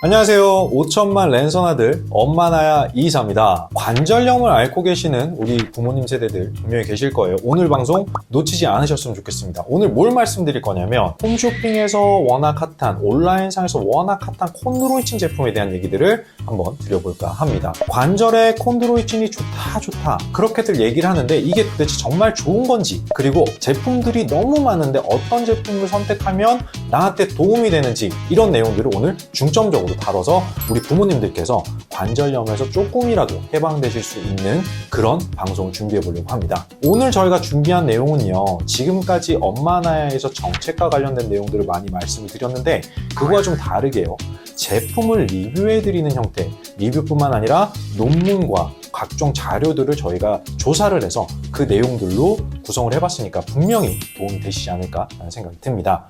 안녕하세요. 5천만 랜선아들 엄마나야 이사입니다. 관절염을 앓고 계시는 우리 부모님 세대들 분명히 계실 거예요. 오늘 방송 놓치지 않으셨으면 좋겠습니다. 오늘 뭘 말씀드릴 거냐면 홈쇼핑에서 워낙 핫한, 온라인상에서 워낙 핫한 콘드로이친 제품에 대한 얘기들을 한번 드려볼까 합니다. 관절에 콘드로이친이 좋다 그렇게들 얘기를 하는데 이게 도대체 정말 좋은 건지, 그리고 제품들이 너무 많은데 어떤 제품을 선택하면 나한테 도움이 되는지, 이런 내용들을 오늘 중점적으로 다뤄서 우리 부모님들께서 관절염에서 조금이라도 해방되실 수 있는 그런 방송을 준비해 보려고 합니다. 오늘 저희가 준비한 내용은요, 지금까지 엄마나야에서 정책과 관련된 내용들을 많이 말씀을 드렸는데 그거와 좀 다르게요, 제품을 리뷰해 드리는 형태, 리뷰뿐만 아니라 논문과 각종 자료들을 저희가 조사를 해서 그 내용들로 구성을 해봤으니까 분명히 도움이 되시지 않을까 라는 생각이 듭니다.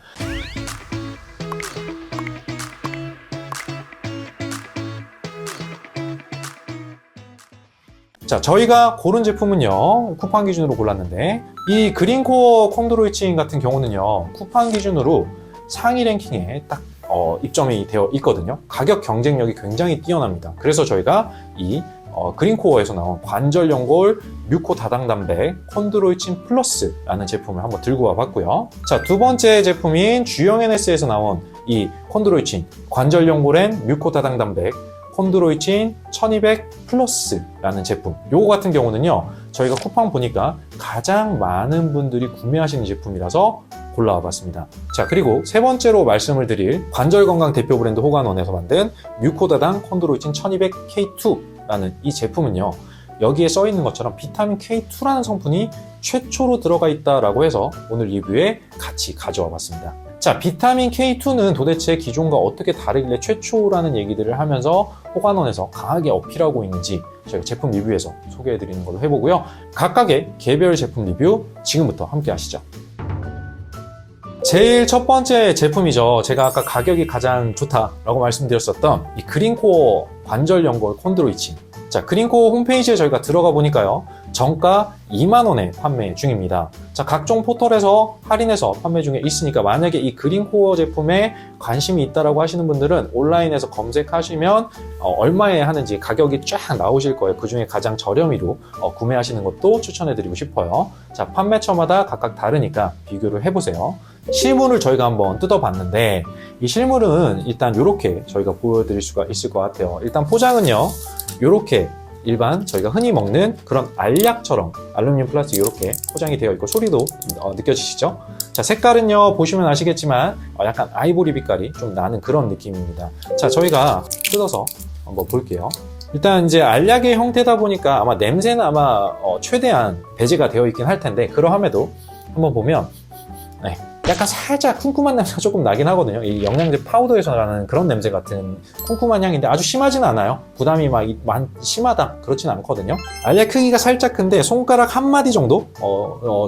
자, 저희가 고른 제품은요, 쿠팡 기준으로 골랐는데, 이 그린코어 콘드로이친 같은 경우는요, 쿠팡 기준으로 상위 랭킹에 딱 입점이 되어 있거든요. 가격 경쟁력이 굉장히 뛰어납니다. 그래서 저희가 이 그린코어에서 나온 관절연골 뮤코 다당단백 콘드로이친 플러스라는 제품을 한번 들고 와봤고요. 자, 두 번째 제품인 G영NS에서 나온 이 콘드로이친 관절연골엔 뮤코 다당단백 콘드로이친 1200 플러스라는 제품, 요거 같은 경우는요, 저희가 쿠팡 보니까 가장 많은 분들이 구매하시는 제품이라서 골라와 봤습니다. 자, 그리고 세 번째로 말씀을 드릴 관절건강 대표 브랜드 호간원에서 만든 뮤코다당 콘드로이친 1200 K2라는 이 제품은요, 여기에 써 있는 것처럼 비타민 K2라는 성분이 최초로 들어가 있다라고 해서 오늘 리뷰에 같이 가져와 봤습니다. 자, 비타민 K2는 도대체 기존과 어떻게 다르길래 최초라는 얘기들을 하면서 호간원에서 강하게 어필하고 있는지 저희가 제품 리뷰에서 소개해드리는 걸로 해보고요. 각각의 개별 제품 리뷰 지금부터 함께 하시죠. 제일 첫 번째 제품이죠. 제가 아까 가격이 가장 좋다라고 말씀드렸었던 이 그린코어 관절연골 콘드로이친. 자, 그린코어 홈페이지에 저희가 들어가 보니까요, 정가 2만원에 판매 중입니다. 자, 각종 포털에서 할인해서 판매 중에 있으니까 만약에 이 그린코어 제품에 관심이 있다라고 하시는 분들은 온라인에서 검색하시면 얼마에 하는지 가격이 쫙 나오실 거예요. 그 중에 가장 저렴이로 구매하시는 것도 추천해드리고 싶어요. 자, 판매처마다 각각 다르니까 비교를 해보세요. 실물을 저희가 한번 뜯어봤는데 이 실물은 일단 이렇게 저희가 보여드릴 수가 있을 것 같아요. 일단 포장은요, 이렇게 일반 저희가 흔히 먹는 그런 알약처럼 알루미늄 플라스틱 이렇게 포장이 되어 있고 소리도 느껴지시죠? 자, 색깔은요, 보시면 아시겠지만 약간 아이보리 빛깔이 좀 나는 그런 느낌입니다. 자, 저희가 뜯어서 한번 볼게요. 일단 이제 알약의 형태다 보니까 아마 냄새는 아마 최대한 배제가 되어 있긴 할 텐데, 그러함에도 한번 보면 약간 살짝 쿰쿰한 냄새가 조금 나긴 하거든요. 이 영양제 파우더에서 나는 그런 냄새 같은 쿰쿰한 향인데 아주 심하진 않아요. 부담이 막 심하다 그렇진 않거든요. 알약 크기가 살짝 큰데 손가락 한 마디 정도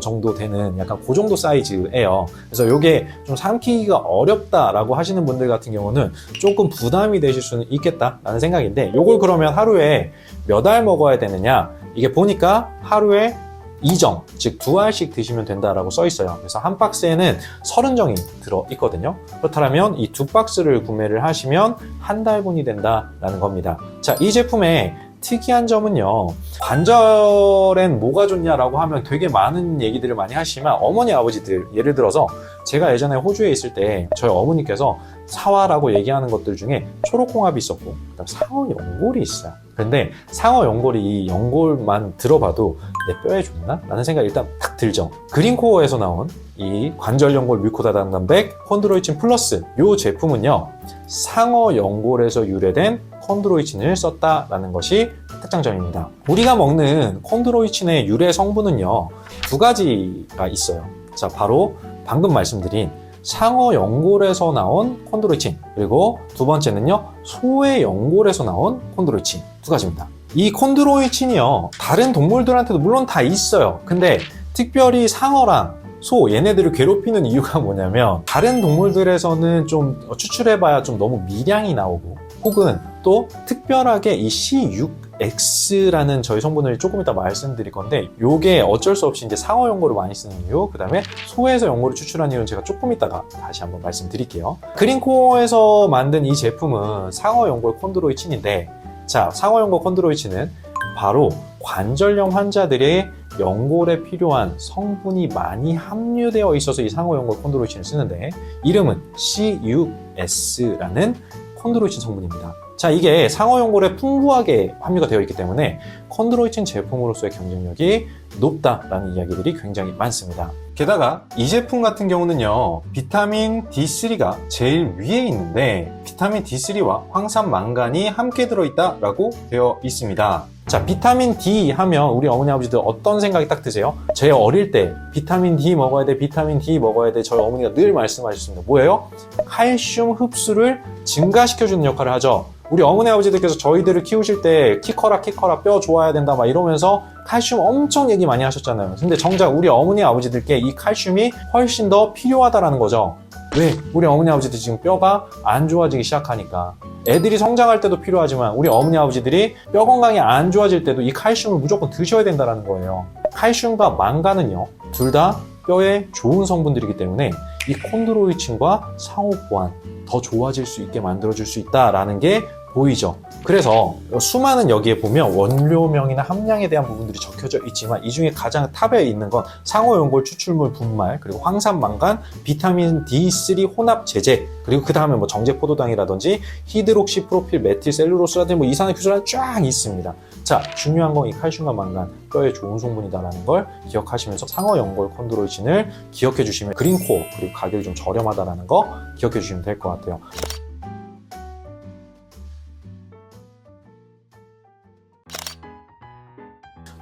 정도 되는 약간 그 정도 사이즈예요. 그래서 이게 좀 삼키기가 어렵다라고 하시는 분들 같은 경우는 조금 부담이 되실 수는 있겠다라는 생각인데, 요걸 그러면 하루에 몇 알 먹어야 되느냐, 이게 보니까 하루에 2정, 즉 2알씩 드시면 된다라고 써 있어요. 그래서 한 박스에는 30정이 들어 있거든요. 그렇다면 이 두 박스를 구매를 하시면 한 달분이 된다라는 겁니다. 자, 이 제품의 특이한 점은요, 관절엔 뭐가 좋냐라고 하면 되게 많은 얘기들을 많이 하시지만 어머니 아버지들, 예를 들어서 제가 예전에 호주에 있을 때 저희 어머니께서 사화라고 얘기하는 것들 중에 초록홍합이 있었고 그다음 상어 연골이 있어요. 근데 상어 연골이 이 연골만 들어봐도 내 뼈에 좋나? 라는 생각이 일단 딱 들죠. 그린코어에서 나온 이 관절연골 뮤코다당단백 콘드로이친 플러스, 이 제품은요, 상어 연골에서 유래된 콘드로이친을 썼다라는 것이 특장점입니다. 우리가 먹는 콘드로이친의 유래 성분은요, 두 가지가 있어요. 자, 바로 방금 말씀드린 상어 연골에서 나온 콘드로이친, 그리고 두 번째는요, 소의 연골에서 나온 콘드로이친, 두 가지입니다. 이 콘드로이친이요, 다른 동물들한테도 물론 다 있어요. 근데 특별히 상어랑 소, 얘네들을 괴롭히는 이유가 뭐냐면, 다른 동물들에서는 좀 추출해봐야 좀 너무 미량이 나오고, 혹은 또 특별하게 이 C6 X라는 저희 성분을 조금 이따 말씀드릴 건데, 요게 어쩔 수 없이 이제 상어 연고를 많이 쓰는 이유, 그 다음에 소에서 연고를 추출한 이유는 제가 조금 이따가 다시 한번 말씀드릴게요. 그린코어에서 만든 이 제품은 상어 연골 콘드로이친인데, 자, 상어 연골 콘드로이친은 바로 관절염 환자들의 연골에 필요한 성분이 많이 함유되어 있어서 이 상어 연골 콘드로이친을 쓰는데, 이름은 CUS라는 콘드로이친 성분입니다. 자, 이게 상어 연골에 풍부하게 함유가 되어 있기 때문에 콘드로이친 제품으로서의 경쟁력이 높다라는 이야기들이 굉장히 많습니다. 게다가 이 제품 같은 경우는요, 비타민 D3가 제일 위에 있는데 비타민 D3와 황산 망간이 함께 들어있다라고 되어 있습니다. 자, 비타민 D 하면 우리 어머니 아버지들 어떤 생각이 딱 드세요? 제 어릴 때 비타민 D 먹어야 돼, 비타민 D 먹어야 돼, 저희 어머니가 늘 말씀하셨습니다. 뭐예요? 칼슘 흡수를 증가시켜주는 역할을 하죠. 우리 어머니 아버지들께서 저희들을 키우실 때 키 커라 뼈 좋아야 된다 막 이러면서 칼슘 엄청 얘기 많이 하셨잖아요. 근데 정작 우리 어머니 아버지들께 이 칼슘이 훨씬 더 필요하다라는 거죠. 왜? 우리 어머니 아버지들 지금 뼈가 안 좋아지기 시작하니까. 애들이 성장할 때도 필요하지만 우리 어머니 아버지들이 뼈 건강이 안 좋아질 때도 이 칼슘을 무조건 드셔야 된다는 거예요. 칼슘과 망간은요, 둘 다 뼈에 좋은 성분들이기 때문에 이 콘드로이친과 상호 보완 더 좋아질 수 있게 만들어줄 수 있다라는 게 보이죠. 그래서 수많은 여기에 보면 원료명이나 함량에 대한 부분들이 적혀져 있지만 이 중에 가장 탑에 있는 건 상어 연골 추출물 분말, 그리고 황산 망간, 비타민 D3 혼합 제제, 그리고 그 다음에 뭐 정제 포도당이라든지 히드록시 프로필 메틸 셀룰로스라든지 뭐 이산화 규소란 쫙 있습니다. 자, 중요한 건 이 칼슘과 망간, 뼈에 좋은 성분이다라는 걸 기억하시면서 상어 연골 콘드로이친을 기억해 주시면 그린코어, 그리고 가격이 좀 저렴하다라는 거 기억해 주시면 될 것 같아요.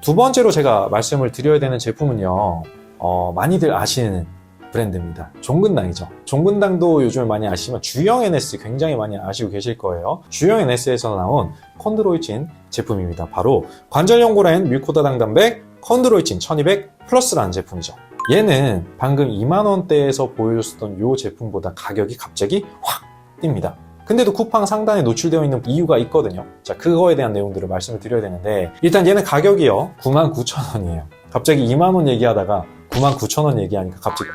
두 번째로 제가 말씀을 드려야 되는 제품은요, 많이들 아시는 브랜드입니다. 종근당이죠. 종근당도 요즘에 많이 아시지만 주영 NS 굉장히 많이 아시고 계실 거예요. 주영 NS에서 나온 콘드로이친 제품입니다. 바로 관절연골엔 뮤코다당 단백 콘드로이친 1200 플러스라는 제품이죠. 얘는 방금 2만원대에서 보여줬던 이 제품보다 가격이 갑자기 확 뜁니다. 근데도 쿠팡 상단에 노출되어 있는 이유가 있거든요. 자, 그거에 대한 내용들을 말씀을 드려야 되는데, 일단 얘는 가격이요, 99,000원이에요. 갑자기 2만원 얘기하다가 99,000원 얘기하니까 갑자기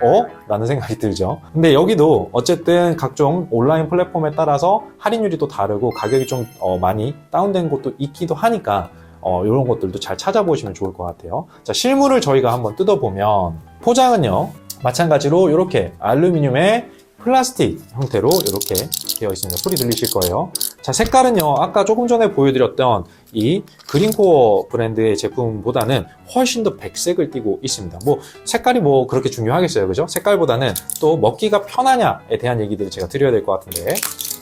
라는 생각이 들죠. 근데 여기도 어쨌든 각종 온라인 플랫폼에 따라서 할인율이 또 다르고 가격이 좀 많이 다운된 곳도 있기도 하니까 이런 것들도 잘 찾아보시면 좋을 것 같아요. 자, 실물을 저희가 한번 뜯어보면 포장은요, 마찬가지로 이렇게 알루미늄의 플라스틱 형태로 이렇게 되어 있습니다. 소리 들리실 거예요. 자, 색깔은요, 아까 조금 전에 보여드렸던 이 그린코어 브랜드의 제품보다는 훨씬 더 백색을 띠고 있습니다. 뭐 색깔이 뭐 그렇게 중요하겠어요, 그죠? 색깔보다는 또 먹기가 편하냐에 대한 얘기들을 제가 드려야 될 것 같은데,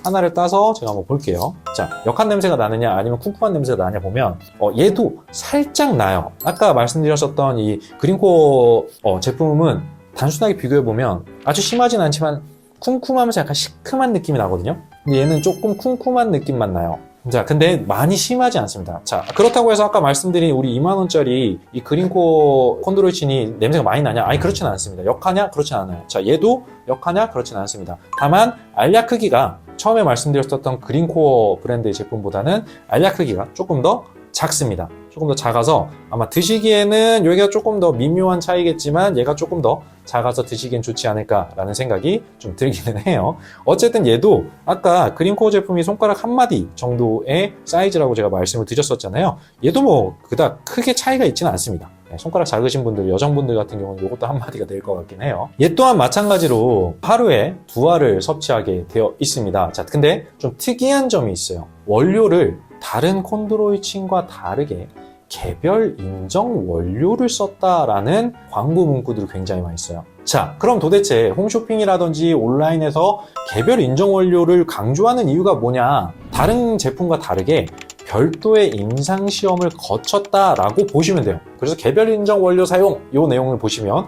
하나를 따서 제가 한번 볼게요. 자, 역한 냄새가 나느냐 아니면 쿰쿰한 냄새가 나냐 보면 얘도 살짝 나요. 아까 말씀드렸었던 이 그린코어 제품은 단순하게 비교해보면 아주 심하진 않지만 쿰쿰하면서 약간 시큼한 느낌이 나거든요. 근데 얘는 조금 쿰쿰한 느낌만 나요. 자, 근데 많이 심하지 않습니다. 자, 그렇다고 해서 아까 말씀드린 우리 2만원짜리 이 그린코어 콘드로이친이 냄새가 많이 나냐? 아니, 그렇진 않습니다. 역하냐? 그렇진 않아요. 자, 얘도 역하냐? 그렇진 않습니다. 다만 알약 크기가 처음에 말씀드렸었던 그린코어 브랜드의 제품보다는 알약 크기가 조금 더 작습니다. 조금 더 작아서 아마 드시기에는 여기가 조금 더 미묘한 차이겠지만 얘가 조금 더 작아서 드시기엔 좋지 않을까라는 생각이 좀 들기는 해요. 어쨌든 얘도 아까 그린코어 제품이 손가락 한 마디 정도의 사이즈라고 제가 말씀을 드렸었잖아요. 얘도 뭐 그닥 크게 차이가 있지는 않습니다. 손가락 작으신 분들, 여성분들 같은 경우는 이것도 한 마디가 될 것 같긴 해요. 얘 또한 마찬가지로 하루에 2알을 섭취하게 되어 있습니다. 자, 근데 좀 특이한 점이 있어요. 원료를 다른 콘드로이친과 다르게 개별 인정 원료를 썼다라는 광고 문구들이 굉장히 많이 있어요. 자, 그럼 도대체 홈쇼핑이라든지 온라인에서 개별 인정 원료를 강조하는 이유가 뭐냐? 다른 제품과 다르게 별도의 임상시험을 거쳤다라고 보시면 돼요. 그래서 개별 인정 원료 사용 이 내용을 보시면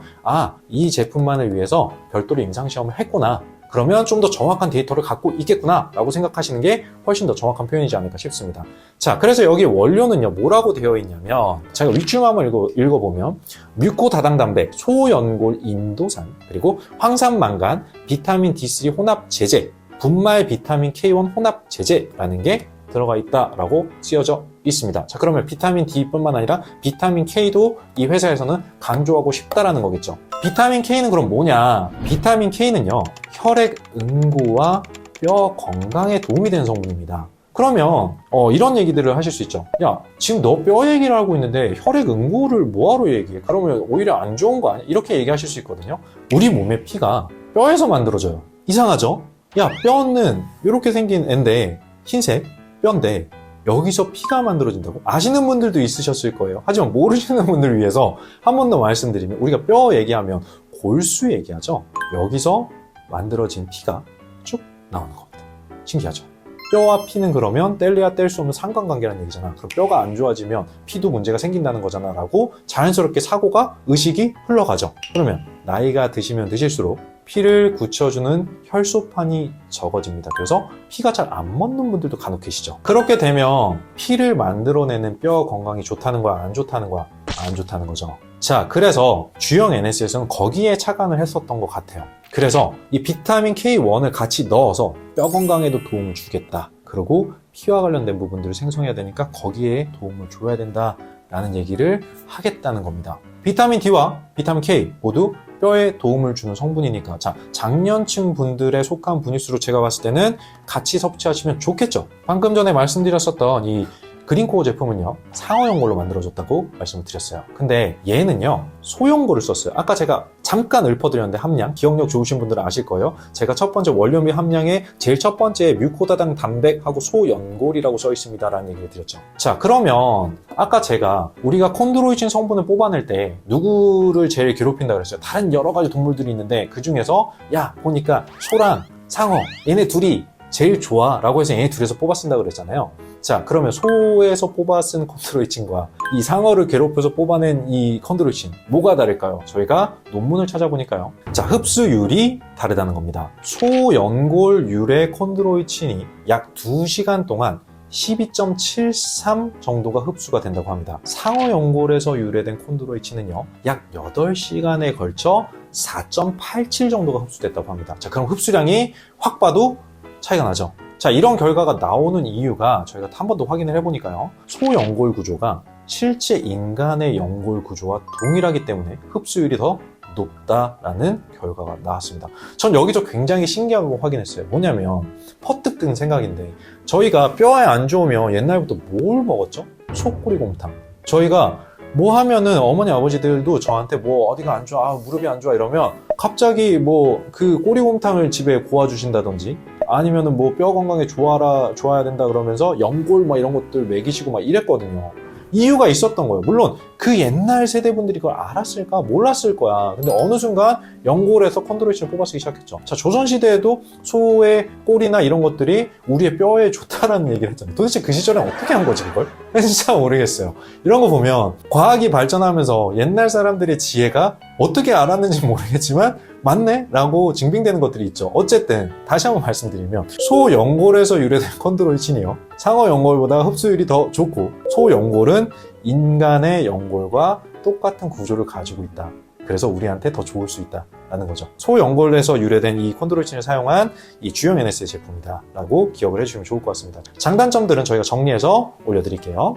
이 제품만을 위해서 별도로 임상시험을 했구나. 그러면 좀 더 정확한 데이터를 갖고 있겠구나 라고 생각하시는 게 훨씬 더 정확한 표현이지 않을까 싶습니다. 자, 그래서 여기 원료는요, 뭐라고 되어 있냐면, 제가 위층 한번 읽어보면 뮤코다당단백, 소연골 인도산, 그리고 황산망간, 비타민 D3 혼합 제제, 분말 비타민 K1 혼합 제제라는 게 들어가 있다라고 쓰여져 있습니다. 자, 그러면 비타민 D뿐만 아니라 비타민 K도 이 회사에서는 강조하고 싶다라는 거겠죠. 비타민 K는 그럼 뭐냐? 비타민 K는요, 혈액 응고와 뼈 건강에 도움이 되는 성분입니다. 그러면 이런 얘기들을 하실 수 있죠. 야, 지금 너 뼈 얘기를 하고 있는데 혈액 응고를 뭐하러 얘기해? 그러면 오히려 안 좋은 거 아니야? 이렇게 얘기하실 수 있거든요. 우리 몸의 피가 뼈에서 만들어져요. 이상하죠? 야, 뼈는 이렇게 생긴 앤데, 흰색 뼈인데 여기서 피가 만들어진다고? 아시는 분들도 있으셨을 거예요. 하지만 모르시는 분들을 위해서 한 번 더 말씀드리면, 우리가 뼈 얘기하면 골수 얘기하죠. 여기서 만들어진 피가 쭉 나오는 겁니다. 신기하죠? 뼈와 피는 그러면 뗄래야 뗄 수 없는 상관관계라는 얘기잖아. 그럼 뼈가 안 좋아지면 피도 문제가 생긴다는 거잖아 라고 자연스럽게 사고가, 의식이 흘러가죠. 그러면 나이가 드시면 드실수록 피를 굳혀주는 혈소판이 적어집니다. 그래서 피가 잘 안 멎는 분들도 간혹 계시죠. 그렇게 되면 피를 만들어내는 뼈 건강이 좋다는 거야, 안 좋다는 거야? 안 좋다는 거죠. 자, 그래서 주형 NS에서는 거기에 착안을 했었던 것 같아요. 그래서 이 비타민 K1을 같이 넣어서 뼈 건강에도 도움을 주겠다. 그리고 피와 관련된 부분들을 생성해야 되니까 거기에 도움을 줘야 된다라는 얘기를 하겠다는 겁니다. 비타민 D와 비타민 K 모두 뼈에 도움을 주는 성분이니까, 자, 장년층 분들에 속한 분일수록 제가 봤을 때는 같이 섭취하시면 좋겠죠. 방금 전에 말씀드렸었던 이 그린코어 제품은요, 상어연골로 만들어졌다고 말씀을 드렸어요. 근데 얘는요, 소연골을 썼어요. 아까 제가 잠깐 읊어드렸는데 함량, 기억력 좋으신 분들은 아실 거예요. 제가 첫 번째 원료미 함량에 제일 첫 번째 뮤코다당 단백하고 소연골이라고 써 있습니다 라는 얘기를 드렸죠. 자, 그러면 아까 제가 우리가 콘드로이친 성분을 뽑아낼 때 누구를 제일 괴롭힌다 그랬어요. 다른 여러 가지 동물들이 있는데 그 중에서 야, 보니까 소랑 상어, 얘네 둘이 제일 좋아 라고 해서 얘네 둘에서 뽑아 쓴다 그랬잖아요. 자, 그러면 소에서 뽑아 쓴 콘드로이친과 이 상어를 괴롭혀서 뽑아낸 이 콘드로이친, 뭐가 다를까요? 저희가 논문을 찾아보니까요, 자, 흡수율이 다르다는 겁니다. 소연골 유래 콘드로이친이 약 2시간 동안 12.73 정도가 흡수가 된다고 합니다. 상어 연골에서 유래된 콘드로이친은요, 약 8시간에 걸쳐 4.87 정도가 흡수됐다고 합니다. 자, 그럼 흡수량이 확 봐도 차이가 나죠. 자, 이런 결과가 나오는 이유가 저희가 한 번 더 확인을 해보니까요, 소연골 구조가 실제 인간의 연골 구조와 동일하기 때문에 흡수율이 더 높다라는 결과가 나왔습니다. 전 여기서 굉장히 신기한 거 확인했어요. 뭐냐면 퍼뜩 든 생각인데, 저희가 뼈에 안 좋으면 옛날부터 뭘 먹었죠? 소꼬리곰탕. 저희가 뭐 하면은 어머니 아버지들도 저한테 뭐 어디가 안 좋아, 무릎이 안 좋아 이러면 갑자기 뭐 그 꼬리곰탕을 집에 구워주신다든지, 아니면은 뭐 뼈 건강에 좋아야 된다 그러면서 연골 막 이런 것들 먹이시고 막 이랬거든요. 이유가 있었던 거예요. 물론 그 옛날 세대분들이 그걸 알았을까? 몰랐을 거야. 근데 어느 순간 연골에서 콘드로이친을 뽑아 쓰기 시작했죠. 자, 조선시대에도 소의 꼬리나 이런 것들이 우리의 뼈에 좋다라는 얘기를 했잖아요. 도대체 그 시절엔 어떻게 한 거지 그걸? 진짜 모르겠어요. 이런 거 보면 과학이 발전하면서 옛날 사람들의 지혜가 어떻게 알았는지 모르겠지만 맞네? 라고 증빙되는 것들이 있죠. 어쨌든 다시 한번 말씀드리면, 소연골에서 유래된 콘드로이친이요, 상어 연골보다 흡수율이 더 좋고, 소연골은 인간의 연골과 똑같은 구조를 가지고 있다. 그래서 우리한테 더 좋을 수 있다라는 거죠. 소연골에서 유래된 이 콘드로이친을 사용한 이 주형 NS의 제품이다 라고 기억을 해주시면 좋을 것 같습니다. 장단점들은 저희가 정리해서 올려드릴게요.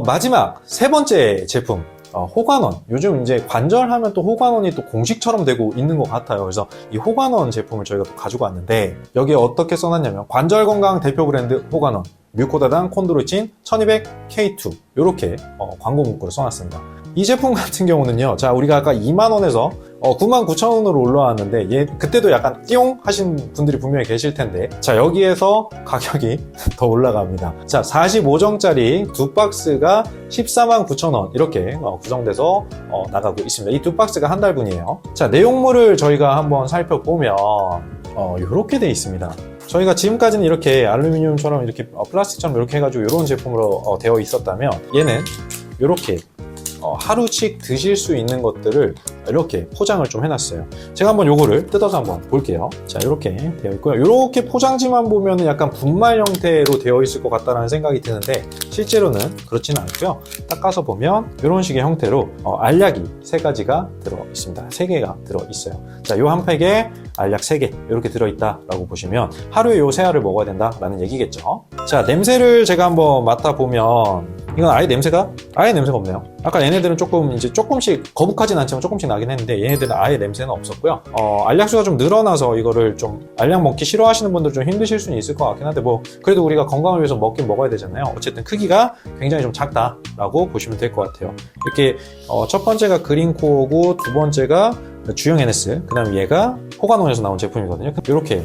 마지막 세 번째 제품, 호관원. 요즘 이제 관절하면 또 호관원이 또 공식처럼 되고 있는 것 같아요. 그래서 이 호관원 제품을 저희가 또 가지고 왔는데, 여기에 어떻게 써놨냐면 관절 건강 대표 브랜드 호관원, 뮤코다당 콘드로이친 1200K2 이렇게 광고 문구를 써놨습니다. 이 제품 같은 경우는요, 자, 우리가 아까 2만원에서 99,000원으로 올라왔는데, 얘 그때도 약간 띠용 하신 분들이 분명히 계실 텐데, 자, 여기에서 가격이 더 올라갑니다. 자, 45정짜리 두 박스가 149,000원 이렇게 구성돼서 나가고 있습니다. 이 두 박스가 한 달분이에요. 자, 내용물을 저희가 한번 살펴보면 이렇게 돼 있습니다. 저희가 지금까지는 이렇게 알루미늄처럼 이렇게 플라스틱처럼 이렇게 해가지고 이런 제품으로 되어 있었다면, 얘는 이렇게 하루씩 드실 수 있는 것들을 이렇게 포장을 좀 해놨어요. 제가 한번 요거를 뜯어서 한번 볼게요. 자, 이렇게 되어 있고요. 이렇게 포장지만 보면 약간 분말 형태로 되어 있을 것 같다는 생각이 드는데 실제로는 그렇지는 않고요. 닦아서 보면 이런 식의 형태로 알약이 3가지가 들어 있습니다. 3개가 들어 있어요. 자, 요 한 팩에 알약 3개 이렇게 들어있다라고 보시면 하루에 요 3알을 먹어야 된다라는 얘기겠죠. 자, 냄새를 제가 한번 맡아보면 이건 아예 냄새가 없네요. 아까 얘네들은 조금씩 거북하진 않지만 조금씩 나긴 했는데 얘네들은 아예 냄새는 없었고요. 알약수가 좀 늘어나서 이거를 좀 알약 먹기 싫어하시는 분들 좀 힘드실 수는 있을 것 같긴 한데 뭐 그래도 우리가 건강을 위해서 먹긴 먹어야 되잖아요. 어쨌든 크기가 굉장히 좀 작다라고 보시면 될 것 같아요. 이렇게 첫 번째가 그린코어고 두 번째가 주영 NS, 그 다음 얘가 호가논에서 나온 제품이거든요. 이렇게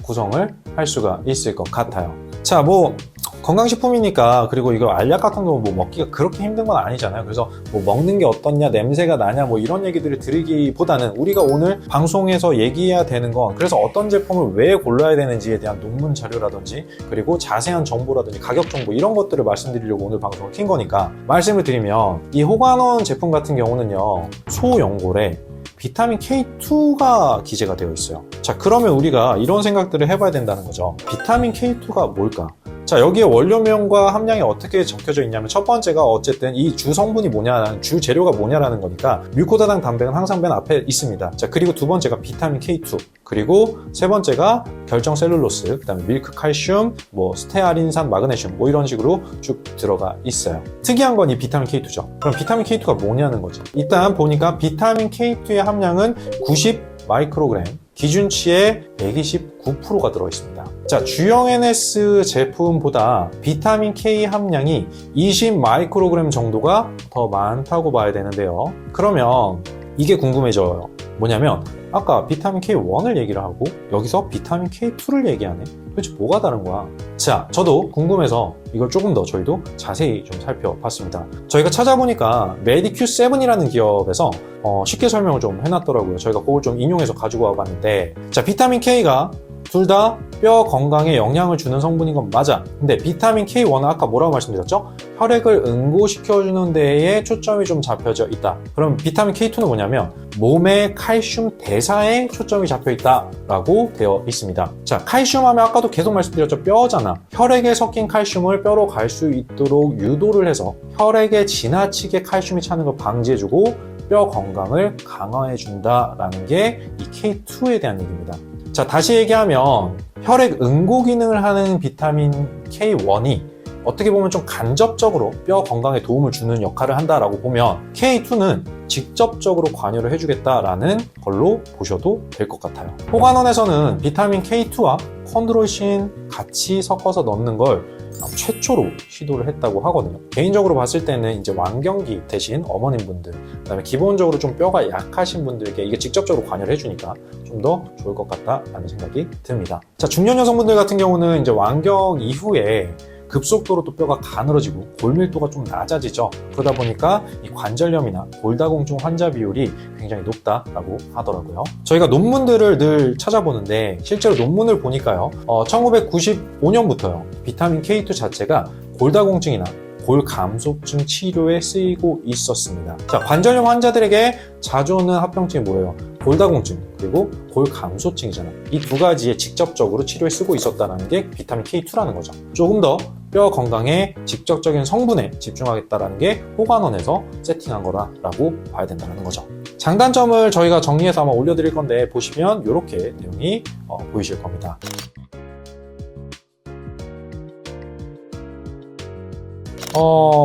구성을 할 수가 있을 것 같아요. 자, 뭐 건강식품이니까, 그리고 이거 알약 같은 거 뭐 먹기가 그렇게 힘든 건 아니잖아요. 그래서 뭐 먹는 게 어떻냐, 냄새가 나냐, 뭐 이런 얘기들을 드리기보다는 우리가 오늘 방송에서 얘기해야 되는 건 그래서 어떤 제품을 왜 골라야 되는지에 대한 논문 자료라든지 그리고 자세한 정보라든지 가격 정보 이런 것들을 말씀드리려고 오늘 방송을 킨 거니까 말씀을 드리면 이 호가논 제품 같은 경우는요, 소연골에 비타민 K2가 기재가 되어 있어요. 자, 그러면 우리가 이런 생각들을 해봐야 된다는 거죠. 비타민 K2가 뭘까? 자, 여기에 원료명과 함량이 어떻게 적혀져 있냐면 첫 번째가 어쨌든 이 주 성분이 뭐냐, 주 재료가 뭐냐라는 거니까 뮤코다당 단백은 항상 맨 앞에 있습니다. 자, 그리고 두 번째가 비타민 K2, 그리고 세 번째가 결정 셀룰로스, 그 다음에 밀크 칼슘, 뭐 스테아린산, 마그네슘 뭐 이런 식으로 쭉 들어가 있어요. 특이한 건 이 비타민 K2죠. 그럼 비타민 K2가 뭐냐는 거죠. 일단 보니까 비타민 K2의 함량은 90 마이크로그램, 기준치의 129%가 들어있습니다. 자, 주영 NS 제품보다 비타민 K 함량이 20 마이크로그램 정도가 더 많다고 봐야 되는데요. 그러면 이게 궁금해져요. 뭐냐면 아까 비타민 K1을 얘기를 하고 여기서 비타민 K2를 얘기하네? 도대체 뭐가 다른 거야? 자, 저도 궁금해서 이걸 조금 더 저희도 자세히 좀 살펴봤습니다. 저희가 찾아보니까 메디큐7이라는 기업에서 쉽게 설명을 좀 해놨더라고요. 저희가 그걸 좀 인용해서 가지고 와봤는데, 자, 비타민 K가 둘 다 뼈 건강에 영향을 주는 성분인 건 맞아. 근데 비타민 K1은 아까 뭐라고 말씀드렸죠? 혈액을 응고시켜주는 데에 초점이 좀 잡혀져 있다. 그럼 비타민 K2는 뭐냐면 몸의 칼슘 대사에 초점이 잡혀 있다라고 되어 있습니다. 자, 칼슘 하면 아까도 계속 말씀드렸죠. 뼈잖아. 혈액에 섞인 칼슘을 뼈로 갈 수 있도록 유도를 해서 혈액에 지나치게 칼슘이 차는 걸 방지해주고 뼈 건강을 강화해준다라는 게 이 K2에 대한 얘기입니다. 자, 다시 얘기하면 혈액 응고 기능을 하는 비타민 K1이 어떻게 보면 좀 간접적으로 뼈 건강에 도움을 주는 역할을 한다라고 보면 K2는 직접적으로 관여를 해주겠다라는 걸로 보셔도 될 것 같아요. 호가논에서는 비타민 K2와 콘드로이신 같이 섞어서 넣는 걸 최초로 시도를 했다고 하거든요. 개인적으로 봤을 때는 이제 완경기 대신 어머님분들, 그다음에 기본적으로 좀 뼈가 약하신 분들에게 이게 직접적으로 관여를 해주니까 좀 더 좋을 것 같다라는 생각이 듭니다. 자, 중년 여성분들 같은 경우는 이제 완경 이후에 급속도로 또 뼈가 가늘어지고 골밀도가 좀 낮아지죠. 그러다 보니까 이 관절염이나 골다공증 환자 비율이 굉장히 높다라고 하더라고요. 저희가 논문들을 늘 찾아보는데 실제로 논문을 보니까요, 1995년부터요 비타민 K2 자체가 골다공증이나 골감소증 치료에 쓰이고 있었습니다. 자, 관절염 환자들에게 자주 오는 합병증이 뭐예요? 골다공증 그리고 골감소증이잖아요. 이 두 가지에 직접적으로 치료에 쓰고 있었다는 게 비타민 K2라는 거죠. 조금 더 뼈 건강에 직접적인 성분에 집중하겠다는 게 호가논에서 세팅한 거라고 봐야 된다는 거죠. 장단점을 저희가 정리해서 한번 올려드릴 건데 보시면 이렇게 내용이 보이실 겁니다.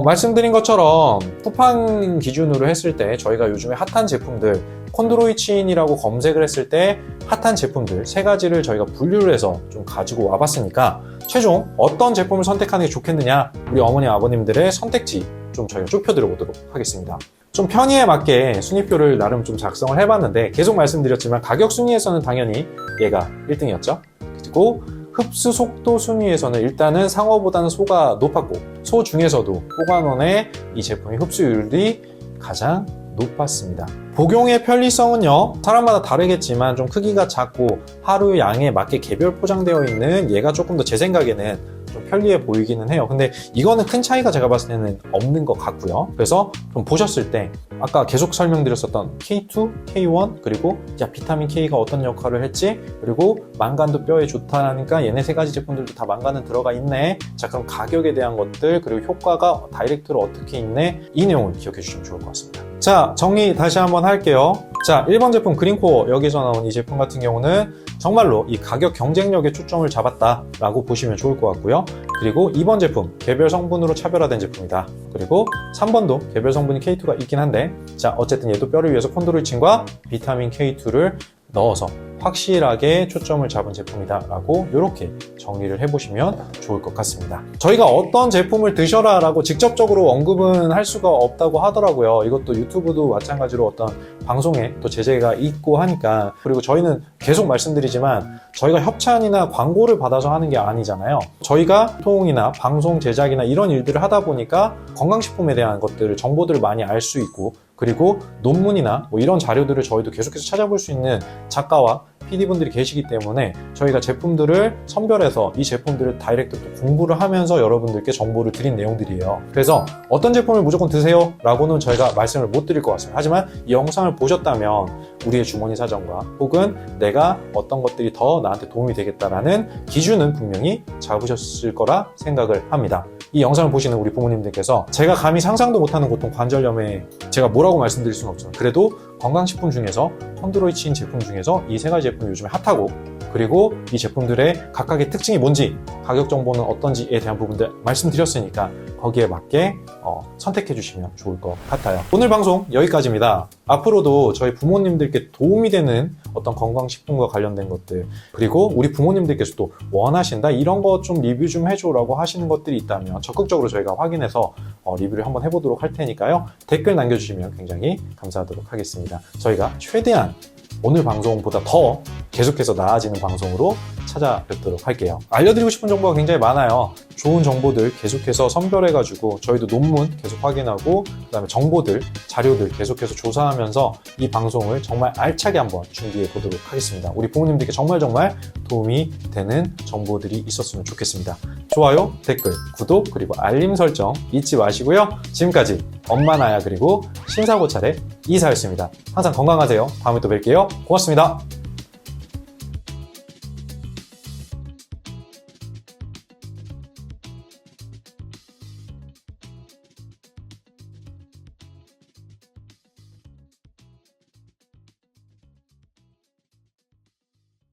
말씀드린 것처럼 쿠팡 기준으로 했을 때 저희가 요즘에 핫한 제품들 콘드로이친이라고 검색을 했을 때 핫한 제품들 3가지를 저희가 분류를 해서 좀 가지고 와봤으니까 최종 어떤 제품을 선택하는 게 좋겠느냐, 우리 어머니 아버님들의 선택지 좀 저희가 좁혀드려 보도록 하겠습니다. 좀 편의에 맞게 순위표를 나름 좀 작성을 해봤는데 계속 말씀드렸지만 가격 순위에서는 당연히 얘가 1등이었죠. 그리고 흡수 속도 순위에서는 일단은 상어보다는 소가 높았고 소 중에서도 호가논의 이 제품의 흡수율이 가장 높았습니다. 복용의 편리성은요, 사람마다 다르겠지만 좀 크기가 작고 하루 양에 맞게 개별 포장되어 있는 얘가 조금 더 제 생각에는 좀 편리해 보이기는 해요. 근데 이거는 큰 차이가 제가 봤을 때는 없는 것 같고요. 그래서 좀 보셨을 때 아까 계속 설명드렸었던 K2, K1 그리고 비타민 K가 어떤 역할을 했지? 그리고 망간도 뼈에 좋다니까 얘네 세 가지 제품들도 다 망간은 들어가 있네. 자, 그럼 가격에 대한 것들 그리고 효과가 다이렉트로 어떻게 있네? 이 내용을 기억해 주시면 좋을 것 같습니다. 자, 정리 다시 한번 할게요. 자, 1번 제품 그린코어, 여기서 나온 이 제품 같은 경우는 정말로 이 가격 경쟁력에 초점을 잡았다라고 보시면 좋을 것 같고요. 그리고 2번 제품, 개별 성분으로 차별화된 제품이다. 그리고 3번도 개별 성분이 K2가 있긴 한데, 자, 어쨌든 얘도 뼈를 위해서 콘드로이친과 비타민 K2를 넣어서 확실하게 초점을 잡은 제품이다 라고 이렇게 정리를 해보시면 좋을 것 같습니다. 저희가 어떤 제품을 드셔라 라고 직접적으로 언급은 할 수가 없다고 하더라고요. 이것도 유튜브도 마찬가지로 어떤 방송에 또 제재가 있고 하니까. 그리고 저희는 계속 말씀드리지만 저희가 협찬이나 광고를 받아서 하는 게 아니잖아요. 저희가 소통이나 방송 제작이나 이런 일들을 하다 보니까 건강식품에 대한 것들을 정보들을 많이 알 수 있고, 그리고 논문이나 뭐 이런 자료들을 저희도 계속해서 찾아볼 수 있는 작가와 PD분들이 계시기 때문에 저희가 제품들을 선별해서 이 제품들을 다이렉트 또 공부를 하면서 여러분들께 정보를 드린 내용들이에요. 그래서 어떤 제품을 무조건 드세요 라고는 저희가 말씀을 못 드릴 것 같습니다. 하지만 이 영상을 보셨다면 우리의 주머니 사정과 혹은 내가 어떤 것들이 더 나한테 도움이 되겠다라는 기준은 분명히 잡으셨을 거라 생각을 합니다. 이 영상을 보시는 우리 부모님들께서 제가 감히 상상도 못하는 고통 관절염에 제가 뭐라고 말씀드릴 수는 없지만 그래도 건강식품 중에서 콘드로이친 제품 중에서 이 세 가지 제품이 요즘에 핫하고, 그리고 이 제품들의 각각의 특징이 뭔지, 가격 정보는 어떤지에 대한 부분들 말씀드렸으니까 거기에 맞게 선택해 주시면 좋을 것 같아요. 오늘 방송 여기까지입니다. 앞으로도 저희 부모님들께 도움이 되는 어떤 건강식품과 관련된 것들, 그리고 우리 부모님들께서 또 원하신다, 이런 거 좀 리뷰 좀 해줘라고 하시는 것들이 있다면 적극적으로 저희가 확인해서 리뷰를 한번 해보도록 할 테니까요. 댓글 남겨주시면 굉장히 감사하도록 하겠습니다. 저희가 최대한 오늘 방송보다 더 계속해서 나아지는 방송으로 찾아뵙도록 할게요. 알려드리고 싶은 정보가 굉장히 많아요. 좋은 정보들 계속해서 선별해가지고 저희도 논문 계속 확인하고, 그 다음에 정보들, 자료들 계속해서 조사하면서 이 방송을 정말 알차게 한번 준비해 보도록 하겠습니다. 우리 부모님들께 정말 도움이 되는 정보들이 있었으면 좋겠습니다. 좋아요, 댓글, 구독, 그리고 알림 설정 잊지 마시고요. 지금까지 엄마 나야 그리고 신사고찰의 이사였습니다. 항상 건강하세요. 다음에 또 뵐게요. 고맙습니다.